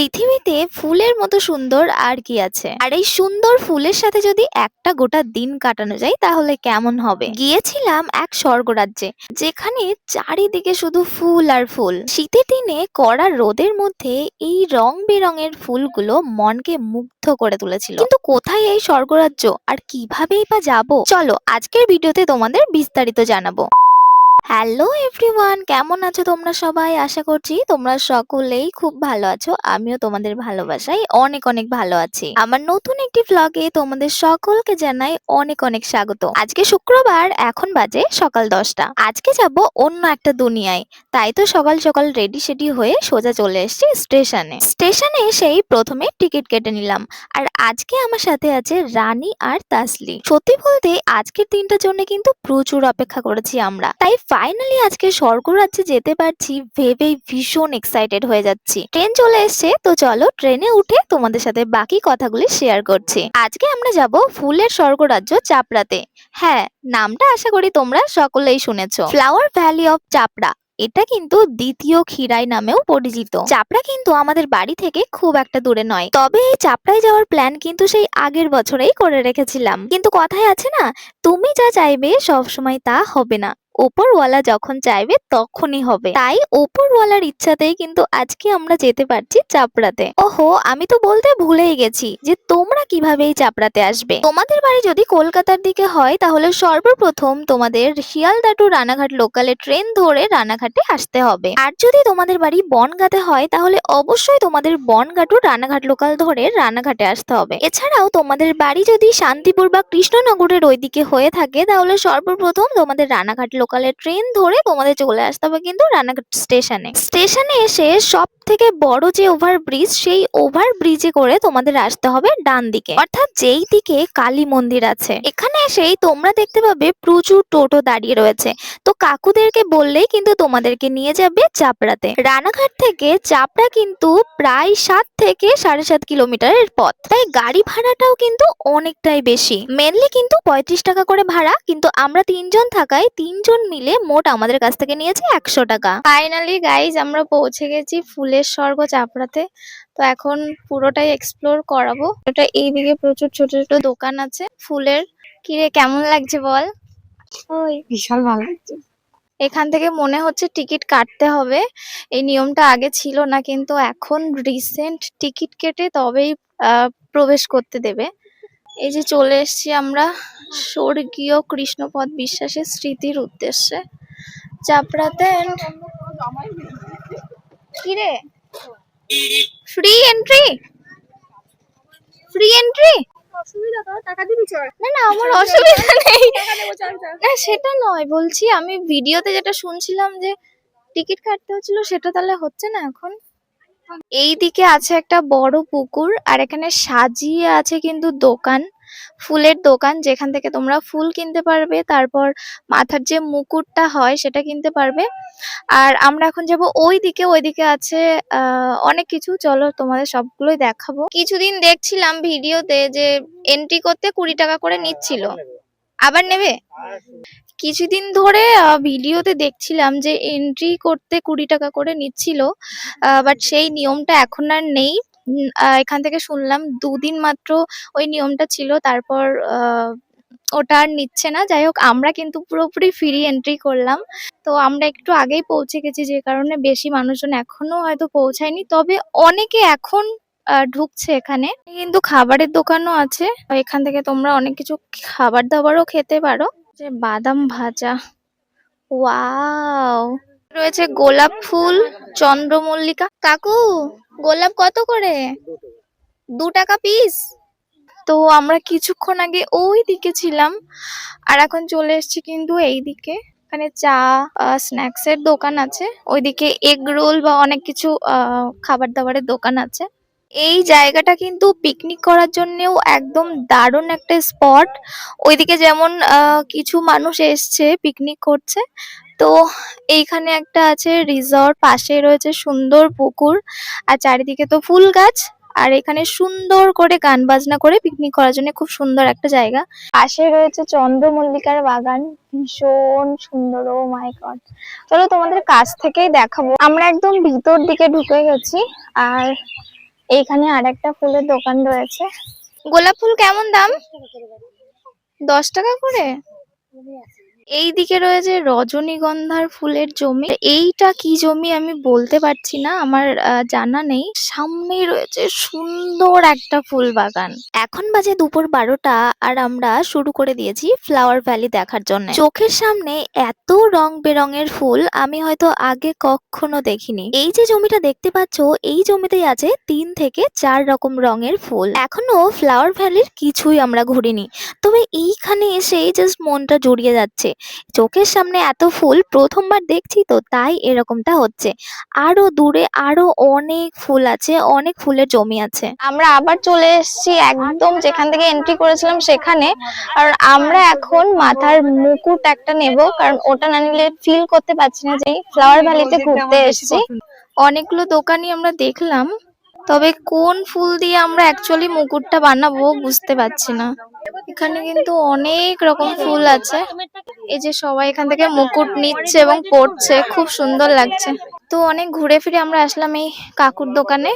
পৃথিবীতে ফুলের মতো সুন্দর আর কি আছে? আর এই সুন্দর ফুলের সাথে যদি একটা গোটা দিন কাটানো যায় তাহলে কেমন হবে? গিয়েছিলাম এক স্বর্গরাজ্যে, যেখানে চারিদিকে শুধু ফুল আর ফুল। শীতের দিনে কড়া রোদের মধ্যে এই রং বেরঙের ফুলগুলো মনকে মুগ্ধ করে তুলেছিল। কিন্তু কোথায় এই স্বর্গরাজ্য আর কিভাবেই বা যাবো? চলো আজকের ভিডিওতে তোমাদের বিস্তারিত জানাবো। হ্যালো এভরিওয়ান, কেমন আছো তোমরা সবাই? আশা করছি তোমরা সকলেই খুব ভালো আছো। আমিও তোমাদের ভালোবাসায় অনেক অনেক ভালো আছি। আমার নতুন একটি ভ্লগে তোমাদের সকলকে জানাই অনেক অনেক স্বাগত। আজকে শুক্রবার, এখন বাজে সকাল 10টা। আজকে যাব অন্য একটা দুনিয়ায়। তাই তো সকাল সকাল রেডি সেডি হয়ে সোজা চলে এসেছি স্টেশনে এসেই প্রথমে টিকিট কেটে নিলাম। আর আজকে আমার সাথে আছে রানী আর তাসলি। সত্যি বলতে আজকের দিনটার জন্য কিন্তু প্রচুর অপেক্ষা করেছি আমরা। তাই ফাইনালি আজকে স্বর্গরাজ্যে যেতে পারছি ভেবেই ভীষণ এক্সাইটেড হয়ে যাচ্ছি। ট্রেন চলে এসছে, তো চলো ট্রেনে উঠে তোমাদের সাথে বাকি কথাগুলি শেয়ার করছি। আজকে আমরা যাব ফুলের স্বর্গরাজ্য চাপড়াতে। হ্যাঁ, নামটা আশা করি তোমরা সকলেই শুনেছো, ফ্লাওয়ার ভ্যালি অফ চাপড়া। এটা কিন্তু দ্বিতীয় খিরাই নামেও পরিচিত। চাপড়া কিন্তু আমাদের বাড়ি থেকে খুব একটা দূরে নয়, তবে এই চাপড়ায় যাওয়ার প্ল্যান কিন্তু সেই আগের বছরেই করে রেখেছিলাম। কিন্তু কথায় আছে না, তুমি যা চাইবে সবসময় তা হবে না, ওপরওয়ালা যখন চাইবে তখনই হবে। তাই ওপরওয়ালার ইচ্ছাতেই কিন্তু আজকে আমরা যেতে পারছি চাপড়াতে। ওহো, আমি তো বলতে ভুলেই গেছি যে তোমরা কিভাবে এই চাপড়াতে আসবে। তোমাদের বাড়ি যদি কলকাতার দিকে হয় তাহলে সর্বপ্রথম তোমাদের শিয়ালদা টু রানাঘাট লোকালে ট্রেন ধরে রানাঘাটে আসতে হবে। আর যদি তোমাদের বাড়ি বনগাঁতে হয় তাহলে অবশ্যই তোমাদের বনগাঁ টু রানাঘাট লোকাল ধরে রানাঘাটে আসতে হবে। এছাড়াও তোমাদের বাড়ি যদি শান্তিপুর বা কৃষ্ণনগরের ওইদিকে হয়ে থাকে তাহলে সর্বপ্রথম তোমাদের রানাঘাট লোকালে ট্রেন ধরে তোমাদের চলে আসতে হবে কিন্তু রানাঘাট স্টেশনে এসে সব থেকে বড় যে ওভারব্রিজ, সেই ওভারব্রিজে করে তোমাদের আসতে হবে ডান দিকে, অর্থাৎ যেই দিকে কালী মন্দির আছে। এখানে এসেই তোমরা দেখতে পাবে প্রচুর টোটো দাঁড়িয়ে রয়েছে। তো কাকুদেরকে বললেই কিন্তু তোমাদেরকে নিয়ে যাবে চাপড়াতে। রানাঘাট থেকে চাপড়া কিন্তু প্রায় 7 থেকে 7.5 কিলোমিটারের পথ, তাই গাড়ি ভাড়াটাও কিন্তু অনেকটাই বেশি। মেনলি কিন্তু 35 টাকা করে ভাড়া, কিন্তু আমরা 3 জন থাকায় 3 জন মিলে মোট আমাদের কাছ থেকে নিয়েছে 100 টাকা। ফাইনালি গাইজ আমরা পৌঁছে গেছি ফুলের স্বর্গ চাপড়াতে। তো এখন পুরোটাই এক্সপ্লোর করাবো। এটা এইদিকে প্রচুর ছোট ছোট দোকান আছে ফুলের। কিরে, কেমন লাগছে বল? ওই বিশাল ভালো লাগছে। এখান থেকে মনে হচ্ছে টিকিট কাটতে হবে। এই নিয়মটা আগে ছিল না, কিন্তু এখন রিসেন্ট টিকিট কেটে তবেই প্রবেশ করতে দেবে। এই যে চলে এসেছি আমরা স্বর্গীয় কৃষ্ণপদ বিশ্বাসের স্মৃতির উদ্দেশ্যে চাপড়াতে। কিরে, ফ্রি এন্ট্রি? Free entry? না না, আমার অসুবিধা নেই। না সেটা নয়, বলছি আমি ভিডিওতে যেটা শুনছিলাম যে টিকিট কাটতে হচ্ছিল, সেটা তাহলে হচ্ছে না এখন? এই দিকে আছে একটা বড় পুকুর, আর এখানে সাজিয়ে আছে কিন্তু দোকান, ফুলের দোকান, যেখান থেকে তোমরা ফুল কিনতে পারবে, তারপর মাথার যে মুকুটটা হয় সেটা কিনতে পারবে। আর আমরা এখন যাব ওইদিকে। ওইদিকে আছে অনেক কিছু, চলো তোমাদের সবগুলোই দেখাবো। কিছুদিন দেখছিলাম ভিডিওতে যে এন্ট্রি করতে 20 টাকা করে নিচ্ছিল, আবার নেবে? কিছুদিন ধরে ভিডিওতে দেখছিলাম যে এন্ট্রি করতে 20 টাকা করে নিচ্ছিল, বাট সেই নিয়মটা এখন আর নেই। এখান থেকে শুনলাম 2 দিন মাত্র ওই নিয়মটা ছিল, তারপর ওটা আর নিচ্ছে না। যাই হোক, আমরা কিন্তু পুরোপুরি ফ্রি এন্ট্রি করলাম। তো আমরা একটু আগেই পৌঁছে গেছি, যে কারণে বেশি মানুষজন এখনো হয়তো পৌঁছায়নি, তবে অনেকে এখন ঢুকছে। এখানে কিন্তু খাবারের দোকানও আছে, এখান থেকে তোমরা অনেক কিছু খাবার দাবারও খেতে পারো। যে বাদাম ভাজা, ওয়াও! রয়েছে গোলাপ ফুল, চন্দ্রমল্লিকা। কাকু, গোলাপ কত করে? 2 টাকা পিস। তো আমরা কিছুক্ষণ আগে ওই দিকে ছিলাম, আর এখন চলে এসেছি কিন্তু এই দিকে। এখানে চা, স্ন্যাক্স এর দোকান আছে, ওইদিকে এগ রোল বা অনেক কিছু খাবার দাবারের দোকান আছে। এই জায়গাটা কিন্তু পিকনিক করার জন্যও একদম দারুণ একটা স্পট। ওইদিকে যেমন কিছু মানুষ এসছে পিকনিক করছে, তো এইখানে একটা আছে রিসর্ট, পাশে রয়েছে সুন্দর পুকুর, আর চারিদিকে তো ফুল গাছ। আর এখানে সুন্দর করে গান বাজনা করে পিকনিক করার জন্য খুব সুন্দর একটা জায়গা। পাশে রয়েছে চন্দ্রমল্লিকার বাগান, ভীষণ সুন্দর। ও মাই গড! চলো তোমাদের কাছ থেকেই দেখাবো। আমরা একদম ভিতর দিকে ঢুকে গেছি, আর এইখানে আর একটা ফুলের দোকান রয়েছে। গোলাপ ফুল কেমন দাম? 10 টাকা করে। এইদিকে রয়েছে রজনীগন্ধার ফুলের জমি। এইটা কি জমি আমি বলতে পারছি না, আমার জানা নেই। সামনেই রয়েছে সুন্দর একটা ফুল বাগান। এখন বাজে দুপুর 12টা আর আমরা শুরু করে দিয়েছি ফ্লাওয়ার ভ্যালি দেখার জন্য। চোখের সামনে এত রং বেরঙের ফুল আমি হয়তো আগে কখনো দেখিনি। এই যে জমিটা দেখতে পাচ্ছ, এই জমিতেই আছে 3 থেকে 4 রকম রঙের ফুল। এখনো ফ্লাওয়ার ভ্যালির কিছুই আমরা ঘুরিনি, তবে এইখানে এসেই জাস্ট মনটা জুড়িয়ে যাচ্ছে। চোখের সামনে এত ফুল প্রথমবার দেখছি, তো তাই এরকমটা হচ্ছে। আরো দূরে আরো অনেক ফুল আছে, অনেক ফুলের জমি আছে। আমরা আবার চলে এসেছি একদম যেখান থেকে এন্ট্রি করেছিলাম সেখানে। আর আমরা এখন মাথার মুকুট একটা নেব, কারণ ওটা না নিলে ফিল করতে পারছি না যে ফ্লাওয়ার ভ্যালিতে ঘুরতে এসেছি। অনেকগুলো দোকানই আমরা দেখলাম, তবে কোন ফুল দিয়ে আমরা অ্যাকচুয়ালি মুকুটটা বানাবো বুঝতে পারছি না। এখানে কিন্তু অনেক রকম ফুল আছে। এই যে সবাই এখান থেকে মুকুট নিচ্ছে এবং পরছে, খুব সুন্দর লাগছে। তো অনেক ঘুরে ফিরে আমরা আসলাম এই কাকুর দোকানে।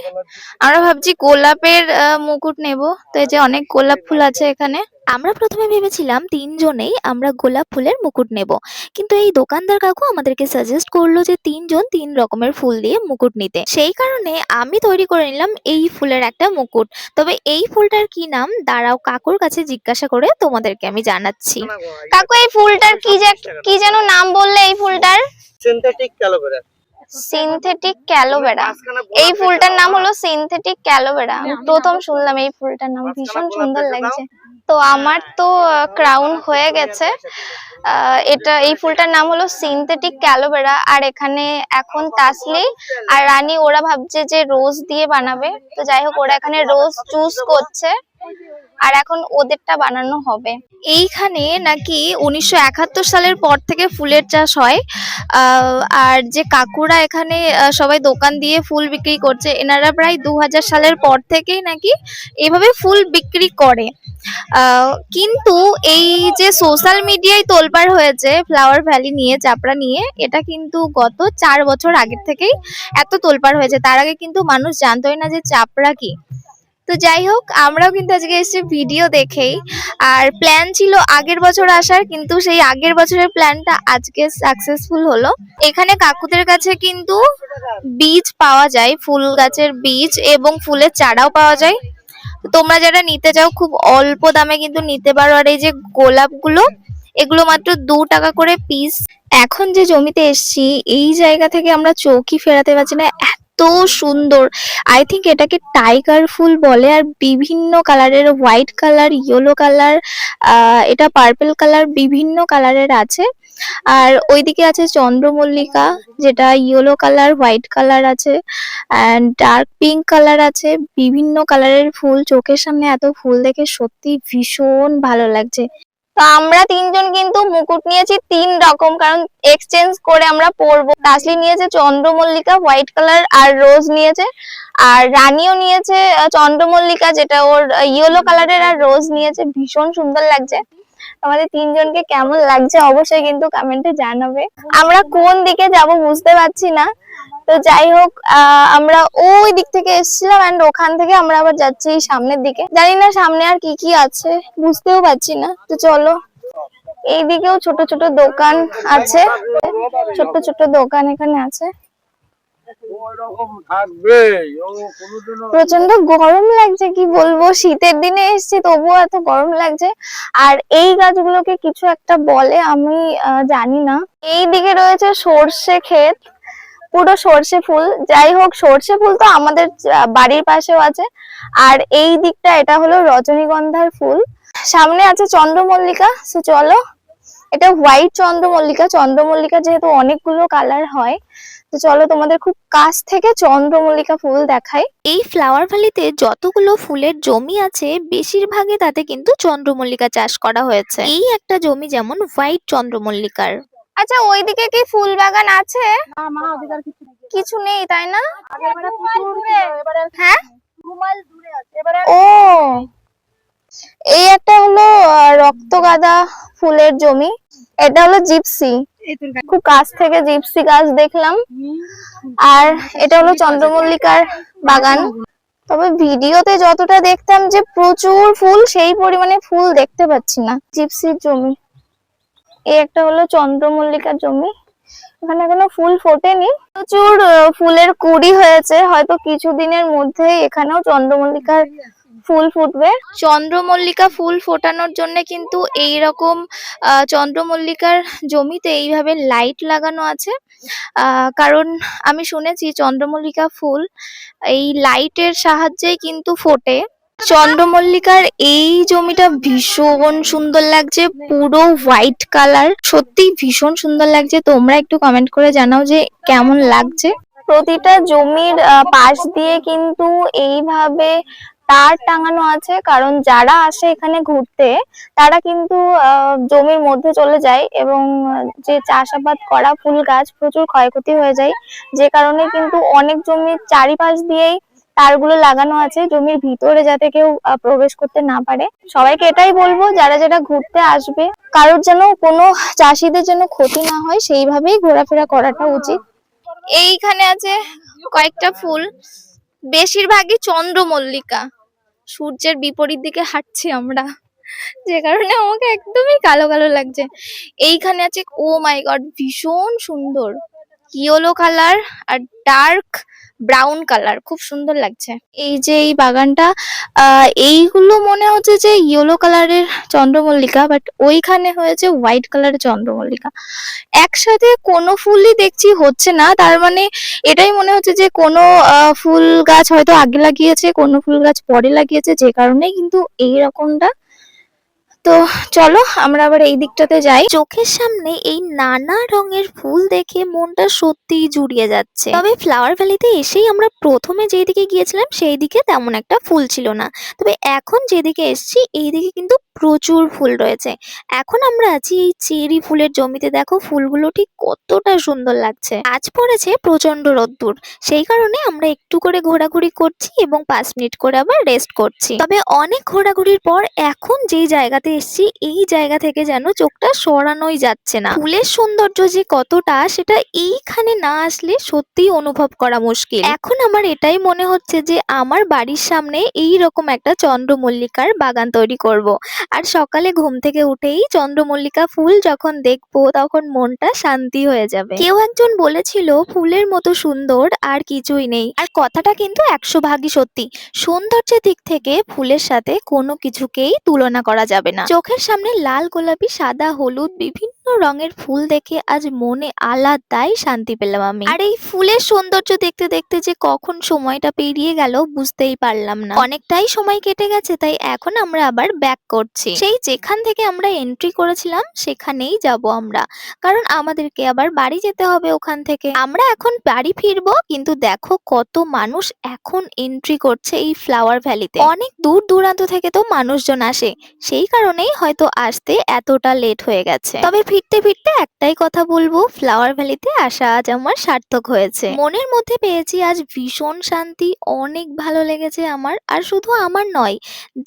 আমরা ভাবছি গোলাপের মুকুট নেব, তো এই যে অনেক গোলাপ ফুল আছে এখানে। আমরা প্রথমে ভেবেছিলাম 3 জনেই আমরা গোলাপ ফুলের মুকুট নেব, কিন্তু এই দোকানদার কাকু আমাদেরকে সাজেস্ট করলো যে 3 জন 3 রকমের ফুল দিয়ে মুকুট নিতে। সেই কারণে আমি তৈরি করে নিলাম এই ফুলের একটা মুকুট। তবে এই ফুলটার কি নাম দাঁড়াও কাকুর কাছে জিজ্ঞাসা করে তোমাদেরকে আমি জানাচ্ছি। কাকু এই ফুলটার কি যেন নাম বললে? এই ফুলটার সিনথেটিক ক্যালোভেরা। সিনথেটিক ক্যালোভেরা। এই ফুলটার নাম হলো সিনথেটিক ক্যালোভেরা। আমি প্রথম শুনলাম এই ফুলটার নাম, ভীষণ সুন্দর লাগছে। তো আমার তো ক্রাউন হয়ে গেছে। এই ফুলটার নাম হলো সিনথেটিক ক্যালোভেরা। আর এখানে এখন তাসলি আর রানী ওরা ভাবছে যে রোজ দিয়ে বানাবে। তো যাই হোক, ওরা এখানে রোজ চুজ করছে আর এখন ওদেরটা বানানো হবে। এইখানে নাকি 1971 সালের পর থেকে ফুলের চাষ হয়। আর যে কাকুরা এখানে সবাই দোকান দিয়ে ফুল বিক্রি করছে, এনারা প্রায় 2000 সালের পর থেকেই নাকি এভাবে ফুল বিক্রি করে। কিন্তু এই যে সোশ্যাল মিডিয়ায় তোলপাড় হয়েছে ফ্লাওয়ার ভ্যালি নিয়ে, চাপড়া নিয়ে, এটা কিন্তু গত 4 বছর আগের থেকেই এত তোলপাড় হয়েছে। তার আগে কিন্তু মানুষ জানতোই না যে চাপড়া কি। তো যাই হোক, আমরাও কিন্তু আজকে এসেছি ভিডিও দেখেই। আর প্ল্যান ছিল আগের বছর আসার, কিন্তু সেই আগের বছরের প্ল্যানটা আজকে সাকসেসফুল হলো। এখানে কাকুদের কাছে কিন্তু বীজ পাওয়া যায়, ফুল গাছের বীজ এবং ফুলের চারাও পাওয়া যায়। তোমরা যারা নিতে চাও খুব অল্প দামে কিন্তু নিতে পারো। আর এই যে গোলাপগুলো, এগুলো মাত্র 2 টাকা করে পিস। এখন যে জমিতে এসছি এই জায়গা থেকে আমরা চোখই ফেরাতে পারছি না, এত সুন্দর। আই থিঙ্ক এটাকে টাইগার ফুল বলে। আর বিভিন্ন কালারের, হোয়াইট কালার, ইয়েলো কালার, এটা পার্পল কালার, বিভিন্ন কালারের আছে। আর ওইদিকে আছে চন্দ্রমল্লিকা, যেটা ইয়েলো কালার, হোয়াইট কালার আছে, অ্যান্ড ডার্ক পিঙ্ক কালার আছে। বিভিন্ন কালারের ফুল, চোখের সামনে এত ফুল দেখে সত্যি ভীষণ ভালো লাগছে। তো আমরা 3 জন কিন্তু মুকুট নিয়েছি 3 রকম, কারণ এক্সচেঞ্জ করে আমরা পরবো। তাসলি নিয়েছে চন্দ্রমল্লিকা হোয়াইট কালার আর রোজ নিয়েছে, আর রানীও নিয়েছে চন্দ্রমল্লিকা, যেটা ওর ইয়েলো কালারের, আর রোজ নিয়েছে। ভীষণ সুন্দর লাগছে। আমাদের 3 জনকে কেমন লাগছে অবশ্যই কিন্তু কমেন্টে জানাবে। আমরা কোন দিকে যাব বুঝতে পারছি না। তো যাই হোক, আমরা ওই দিক থেকে এসেছিলাম এন্ড ওখান থেকে আমরা আবার যাচ্ছি সামনের দিকে। জানি না সামনে আর কি কি আছে, বুঝতেও পারছি না। তো চলো, এইদিকেও ছোট ছোট দোকান আছে, ছোট ছোট দোকান এখানে আছে। প্রচন্ড গরম লাগছে, কি বলবো, শীতের দিনে এসেছি তবুও এত গরম লাগছে। আর এই গাছগুলোকে কিছু একটা বলে, আমি জানি না। এইদিকে রয়েছে সর্ষে ক্ষেত, পুরো সর্ষে ফুল। যাই হোক, সর্ষে ফুল তো আমাদের বাড়ির পাশেও আছে। আর এই দিকটা এটা হলো রজনীগন্ধার ফুল। সামনে আছে চন্দ্রমল্লিকা। সো চলো, এটা হোয়াইট চন্দ্রমল্লিকা। চন্দ্রমল্লিকা যেহেতু অনেকগুলো কালার হয়, তো চলো তোমাদের খুব কাছ থেকে চন্দ্রমল্লিকা ফুল দেখাই। এই ফ্লাওয়ার ভ্যালিতে যতগুলো ফুলের জমি আছে বেশিরভাগই তাতে কিন্তু চন্দ্রমল্লিকা চাষ করা হয়েছে। এই একটা জমি যেমন হোয়াইট চন্দ্রমল্লিকার। আচ্ছা, ওইদিকে কি ফুল বাগান আছে? কিছু নেই, তাই না? হ্যাঁ, ও, এই একটা হলো রক্তগাঁদা ফুলের জমি। এটা হলো জিপসি, খুব কাছ থেকে জিপসি গাছ দেখলাম। আর এটা হলো চন্দ্রমল্লিকার বাগান। তবে ভিডিওতে যতটা দেখতাম যে প্রচুর ফুল, সেই পরিমাণে ফুল দেখতে পাচ্ছি না। জিপসির জমি, এই একটা হলো চন্দ্রমল্লিকার জমি। এখানে এখনো ফুল ফোটেনি, প্রচুর ফুলের কুড়ি হয়েছে, হয়তো কিছুদিনের মধ্যে এখানেও চন্দ্রমল্লিকার ফুল ফুটবে। চন্দ্রমল্লিকা ফুল ফোটানোর জন্য কিন্তু এইরকম চন্দ্রমল্লিকার জমিতে এইভাবে লাইট লাগানো আছে। কারণ আমি শুনেছি চন্দ্রমল্লিকা ফুল এই লাইটের সাহায্যেই কিন্তু ফোটে। চন্দ্রমল্লিকার এই জমিটা ভীষণ সুন্দর লাগছে, পুরো হোয়াইট কালার, সত্যি ভীষণ সুন্দর লাগছে। তোমরা একটু কমেন্ট করে জানাও যে কেমন লাগছে। প্রতিটা জমির পাশ দিয়ে কিন্তু এইভাবে তার টাঙানো আছে, কারণ যারা আসে এখানে ঘুরতে তারা কিন্তু জমির মধ্যে চলে যায়, এবং যে চাষাবাদ করা ফুল গাছ প্রচুর ক্ষয়ক্ষতি হয়ে যায়, যে কারণে কিন্তু অনেক জমির চারিপাশ দিয়েই তারগুলো লাগানো আছে, জমির ভিতরে যাতে কেউ প্রবেশ করতে না পারে। সবাইকে এটাই বলবো, যারা যারা ঘুরতে আসবে কারোর যেন কোনো চাষিদের যেন ক্ষতি না হয়, সেইভাবেই ঘোরাফেরা করাটা উচিত। এইখানে আছে কয়েকটা ফুল, বেশিরভাগই চন্দ্রমল্লিকা। সূর্যের বিপরীত দিকে হাঁটছি আমরা, যে কারণে আমাকে একদমই কালো কালো লাগছে। এইখানে আছে, ও মাই গড, ভীষণ সুন্দর ইয়েলো কালার আর ডার্ক ব্রাউন কালার, খুব সুন্দর লাগছে। এই যে এই বাগানটা, এইগুলো মনে হচ্ছে যে ইয়েলো কালারের চন্দ্রমল্লিকা, বাট ওইখানে হয়েছে হোয়াইট কালারের চন্দ্রমল্লিকা। একসাথে কোনো ফুলই দেখছি হচ্ছে না, তার মানে এটাই মনে হচ্ছে যে কোনো ফুল গাছ হয়তো আগে লাগিয়েছে, কোনো ফুল গাছ পরে লাগিয়েছে, যে কারণে কিন্তু এই রকমটা। তো চলো আমরা আবার এই দিকটাতে যাই। চোখের সামনে এই নানা রঙের ফুল দেখে মনটা সত্যিই জুড়িয়ে যাচ্ছে। তবে ফ্লাওয়ার ভ্যালিতে এসেই আমরা প্রথমে যেই দিকে গিয়েছিলাম সেই দিকে তেমন একটা ফুল ছিল না, তবে এখন যেদিকে এসেছি এই দিকে কিন্তু প্রচুর ফুল রয়েছে। এখন আমরা আছি এই চেরি ফুলের জমিতে, দেখো ফুলগুলো ঠিক কতটা সুন্দর লাগছে। আজ পড়েছে প্রচন্ড রোদ্দুর, সেই কারণে আমরা একটু করে ঘোরাঘুরি করছি এবং 5 মিনিট করে আবার রেস্ট করছি। তবে অনেক ঘোরাঘুরির পর এখন যেই জায়গাতে এসেছি এই জায়গা থেকে যেন চোখটা সরানোই যাচ্ছে না। ফুলের সৌন্দর্য যে কতটা সেটা এইখানে না আসলে সত্যিই অনুভব করা মুশকিল। এখন আমার এটাই মনে হচ্ছে যে আমার বাড়ির সামনে এই রকম একটা চন্দ্রমল্লিকার বাগান তৈরি করব। আর সকালে ঘুম থেকে উঠেই চন্দ্রমল্লিকা ফুল যখন দেখবো তখন মনটা শান্তি হয়ে যাবে। কেউ একজন বলেছিল ফুলের মতো সুন্দর আর কিছুই নেই, আর কথাটা কিন্তু 100 ভাগই সত্যি। সৌন্দর্যের দিক থেকে ফুলের সাথে কোনো কিছুকেই তুলনা করা যাবে না। চোখের সামনে লাল, গোলাপি, সাদা, হলুদ বিভিন্ন রঙের ফুল দেখে আজ মনে আলাদাই শান্তি পেলাম আমি। আর এই ফুলের সৌন্দর্য দেখতে দেখতে যে কখন সময়টা পেরিয়ে গেল বুঝতেই পারলাম না। অনেকটাই সময় কেটে গেছে, তাই এখন আমরা আবার ব্যাক করছি। সেই যেখান থেকে আমরা এন্ট্রি করেছিলাম সেখানেই যাব আমরা, কারণ আমাদেরকে আবার বাড়ি যেতে হবে ওখান থেকে। আমরা এখন বাড়ি ফিরবো, কিন্তু দেখো কত মানুষ এখন এন্ট্রি করছে এই ফ্লাওয়ার ভ্যালিতে। অনেক দূর দূরান্ত থেকে তো মানুষজন আসে, সেই কারণেই হয়তো আসতে এতটা লেট হয়ে গেছে। তবে ফিরতে ফিরতে একটাই কথা বলবো, ফ্লাওয়ার ভ্যালিতে আসা আজ আমার সার্থক হয়েছে। মনের মধ্যে পেয়েছি আজ ভীষণ শান্তি, অনেক ভালো লেগেছে আমার। আর শুধু আমার নয়,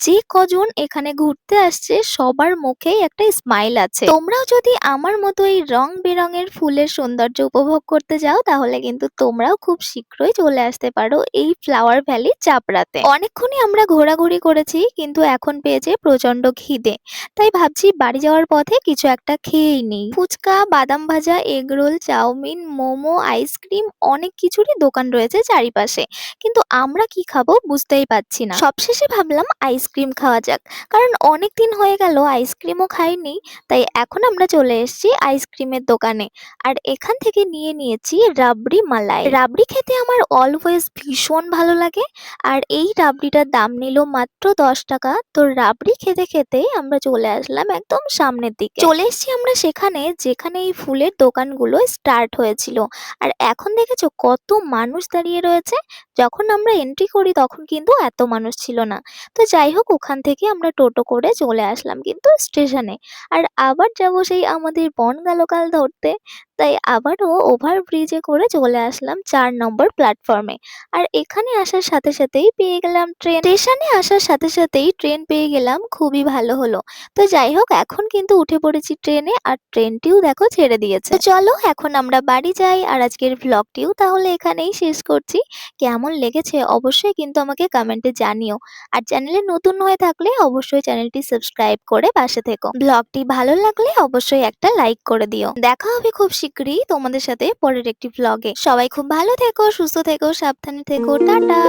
যে কজন এখানে ঘুরতে আসছে সবার মুখেই একটা স্মাইল আছে। তোমরাও যদি আমার মতো এই রং বেরঙের ফুলের সৌন্দর্য উপভোগ করতে যাও তাহলে কিন্তু তোমরাও খুব শীঘ্রই চলে আসতে পারো এই ফ্লাওয়ার ভ্যালি চাপড়াতে। অনেকক্ষণই আমরা ঘোরাঘুরি করেছি, কিন্তু এখন পেয়েছে প্রচন্ড খিদে, তাই ভাবছি বাড়ি যাওয়ার পথে কিছু একটা খেয়েই নেই। ফুচকা, বাদাম ভাজা, এগরোল, চাউমিন, মোমো, আইসক্রিম, অনেক কিছুরই দোকান রয়েছে চারিপাশে, কিন্তু আমরা কি খাবো বুঝতেই পারছি না। সবশেষে ভাবলাম আইসক্রিম খাওয়া যাক, কারণ অনেক দিন হয়ে গেল আইসক্রিমও খাইনি। তাই এখন আমরা চলে এসেছি আইসক্রিমের দোকানে, আর এখান থেকে নিয়ে নিয়েছি রাবড়ি মালাই। রাবড়ি খেতে আমার অলওয়েজ ভীষণ ভালো লাগে, আর এই রাবড়িটার দাম নিল মাত্র 10 টাকা। তো রাবড়ি খেতে খেতে আমরা চলে আসলাম একদম সামনের দিকে। চলে এসেছি আমরা সেখানে যেখানে এই ফুলের দোকানগুলো স্টার্ট হয়েছিল, আর এখন দেখেছো কত মানুষ দাঁড়িয়ে রয়েছে। যখন আমরা এন্ট্রি করি তখন কিন্তু এত মানুষ ছিল না। তো যাই হোক, ওখান থেকে আমরা টোটো করে চলে আসলাম কিন্তু স্টেশনে, আর আবার যাবো সেই আমাদের বনগাঁ লোকাল ধরতে। তাই আবারও ওভারব্রিজে করে চলে আসলাম ৪ নম্বর প্ল্যাটফর্মে। আর এখানে আসার সাথে সাথেই পেয়ে গেলাম ট্রেন। স্টেশনে আসার সাথে সাথেই ট্রেন পেয়ে গেলাম, খুবই ভালো হলো। তো যাই হোক, এখন কিন্তু উঠে পড়েছি ট্রেনে, আর ট্রেনটিও দেখো ছেড়ে দিয়েছে। তো চলো এখন আমরা বাড়ি যাই, আর আজকের ভ্লগটিও তাহলে এখানেই শেষ করছি। কেমন লেগেছে অবশ্যই কিন্তু আমাকে কমেন্টে জানিও। আর চ্যানেলে নতুন হয়ে থাকলে অবশ্যই চ্যানেলটি সাবস্ক্রাইব করে পাশে থেকো। ব্লগটি ভালো লাগলে অবশ্যই একটা লাইক করে দিও। দেখা হবে খুব শীঘ্রই তোমাদের সাথে পরের একটি ভ্লগে। সবাই খুব ভালো থেকো, সুস্থ থেকো, সাবধানে থেকো, টাটা।